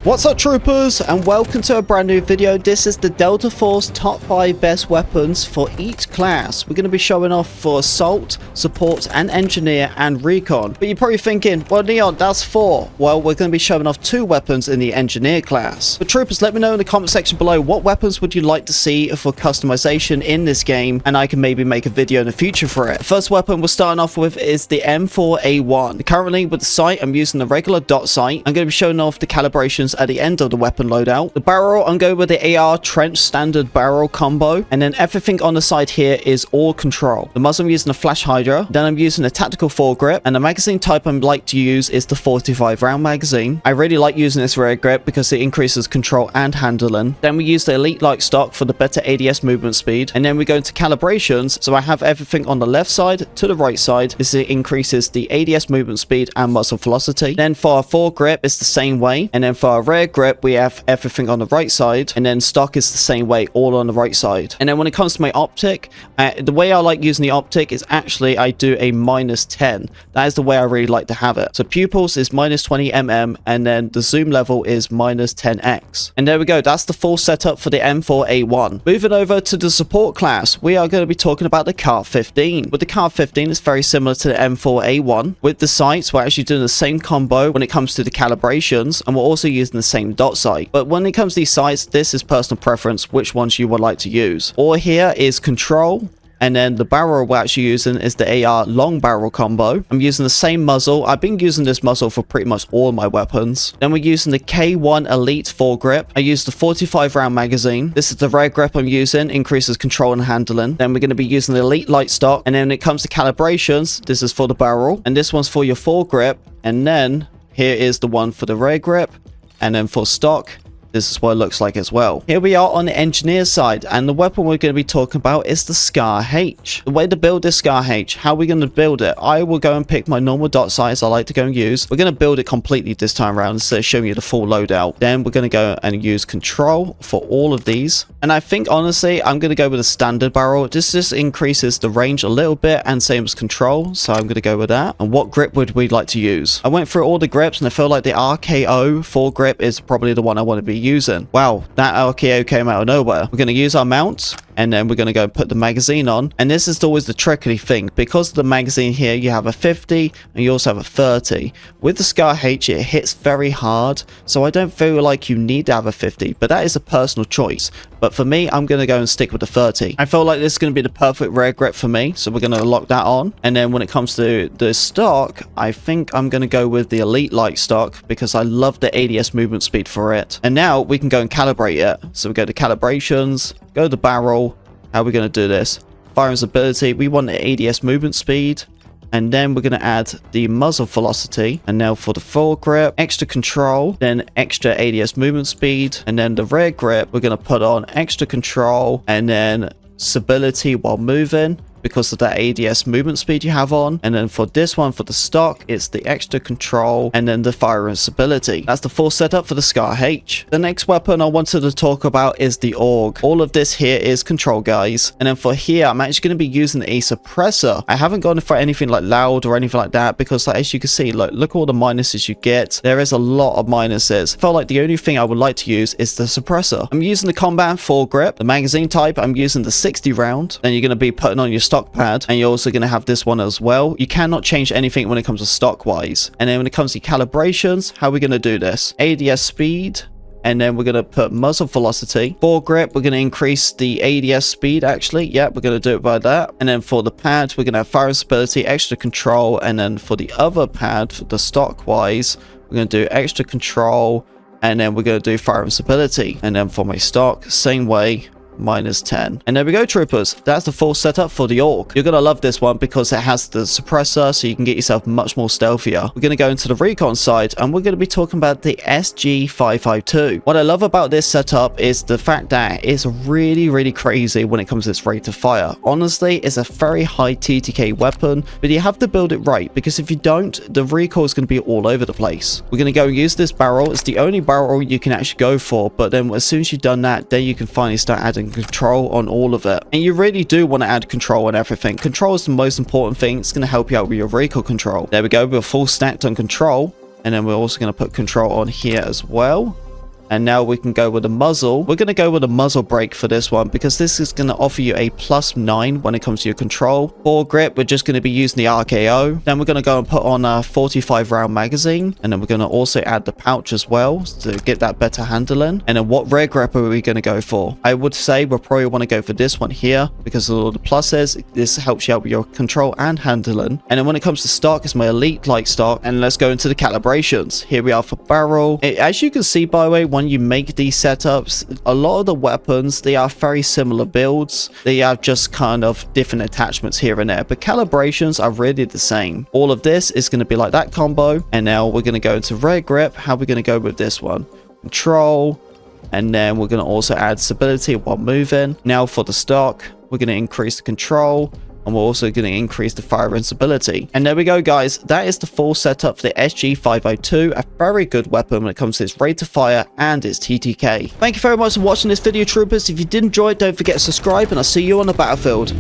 What's up, troopers, and welcome to a brand new video. This is the Delta Force top 5 best weapons for each class. We're going to be showing off for Assault, Support, and Engineer, and Recon. But you're probably thinking, well, Neon, that's 4. Well, we're going to be showing off 2 weapons in the Engineer class. But troopers, let me know in the comment section below, what weapons would you like to see for customization in this game, and I can maybe make a video in the future for it. The first weapon we're starting off with is the M4A1. Currently, with the sight, I'm using the regular dot sight. I'm going to be showing off the calibrations at the end of the weapon loadout. The barrel, I'm going with the AR trench standard barrel combo, and then everything on the side here is all control. The muzzle, I'm using a flash hydra, then I'm using a tactical foregrip, and the magazine type I like to use is the 45 round magazine. I really like using this rear grip because it increases control and handling. Then we use the elite light stock for the better ADS movement speed, and then we go into calibrations. So I have everything on the left side to the right side. This increases the ADS movement speed and muzzle velocity. Then for our foregrip, it's the same way, and then for our rear grip, we have everything on the right side, and then stock is the same way, all on the right side. And then when it comes to my optic, the way I like using the optic is actually I do a -10. That is the way I really like to have it. So pupils is -20 mm, and then the zoom level is -10x. And there we go, that's the full setup for the M4A1. Moving over to the support class, we are going to be talking about the Car 15. With the Car 15, it's very similar to the M4A1. With the sights, we're actually doing the same combo when it comes to the calibrations, and we're also using the same dot sight. But when it comes to these sights, this is personal preference, which ones you would like to use. Or here is control. And then the barrel we're actually using is the AR long barrel combo. I'm using the same muzzle. I've been using this muzzle for pretty much all my weapons. Then we're using the K1 Elite foregrip. I use the 45 round magazine. This is the rear grip I'm using, increases control and handling. Then we're going to be using the Elite light stock. And then when it comes to calibrations, this is for the barrel, and this one's for your foregrip. And then here is the one for the rear grip. And then for stock, this is what it looks like as well. Here we are on the engineer side, and the weapon we're going to be talking about is the Scar H. The way to build this Scar H, how are we going to build it? I will go and pick my normal dot sights I like to go and use. We're going to build it completely this time around instead of showing you the full loadout. Then we're going to go and use control for all of these. And I think, honestly, I'm going to go with a standard barrel. This just increases the range a little bit, and same as control, so I'm going to go with that. And what grip would we like to use? I went through all the grips, and I feel like the RKO foregrip is probably the one I want to be using. Wow, that RKO came out of nowhere. We're going to use our mount, and then we're going to go and put the magazine on. And this is always the tricky thing. Because of the magazine here, you have a 50 and you also have a 30. With the Scar H, it hits very hard, so I don't feel like you need to have a 50, but that is a personal choice. But for me, I'm going to go and stick with the 30. I feel like this is going to be the perfect rear grip for me, so we're going to lock that on. And then when it comes to the stock, I think I'm going to go with the Elite light stock because I love the ADS movement speed for it. And now we can go and calibrate it. So we go to calibrations, go to the barrel. How are we going to do this? Firing ability, we want the ADS movement speed. And then we're going to add the muzzle velocity. And now for the foregrip, extra control, then extra ADS movement speed. And then the rear grip, we're going to put on extra control and then stability while moving, because of that ADS movement speed you have on. And then for this one, for the stock, it's the extra control and then the fire and stability. That's the full setup for the Scar H. The next weapon I wanted to talk about is the AUG. All of this here is control, guys. And then for here, I'm actually going to be using a suppressor. I haven't gone for anything like loud or anything like that because, like, as you can see, look all the minuses you get. There is a lot of minuses. I felt like the only thing I would like to use is the suppressor. I'm using the combat foregrip. The magazine type, I'm using the 60 round. Then you're going to be putting on your stock pad, and you're also going to have this one as well. You cannot change anything when it comes to stock wise. And then when it comes to calibrations, how are we going to do this? ADS speed, and then we're going to put muzzle velocity. Foregrip, we're going to increase the ADS speed actually. Yeah, we're going to do it by that. And then for the pad, we're going to have fire stability, extra control, and then for the other pad, the stock wise, we're going to do extra control, and then we're going to do fire and stability. And then for my stock, same way, -10. And there we go, troopers. That's the full setup for the AUG. You're gonna love this one because it has the suppressor, so you can get yourself much more stealthier. We're gonna go into the recon side, and we're gonna be talking about the SG552. What I love about this setup is the fact that it's really crazy when it comes to its rate of fire. Honestly, it's a very high TTK weapon, but you have to build it right, because if you don't, the recoil is gonna be all over the place. We're gonna go and use this barrel. It's the only barrel you can actually go for, but then as soon as you've done that, then you can finally start adding control on all of it. And you really do want to add control on everything. Control is the most important thing. It's going to help you out with your recoil control. There we go. We're full stacked on control. And then we're also going to put control on here as well. And now we can go with a muzzle. We're going to go with a muzzle brake for this one because this is going to offer you a +9 when it comes to your control. For grip, we're just going to be using the RKO. Then we're going to go and put on a 45 round magazine. And then we're going to also add the pouch as well to get that better handling. And then what rear grip are we going to go for? I would say we'll probably want to go for this one here because of all the pluses. This helps you out with your control and handling. And then when it comes to stock, it's my elite light stock. And let's go into the calibrations. Here we are for barrel. As you can see, by the way, when you make these setups, a lot of the weapons, they are very similar builds. They have just kind of different attachments here and there, but calibrations are really the same. All of this is going to be like that combo. And now we're going to go into rear grip. How are we going to go with this one? Control. And then we're going to also add stability while moving. Now for the stock, we're going to increase the control. And we're also going to increase the firing stability. And there we go, guys. That is the full setup for the SG552. A very good weapon when it comes to its rate of fire and its TTK. Thank you very much for watching this video, troopers. If you did enjoy it, don't forget to subscribe, and I'll see you on the battlefield.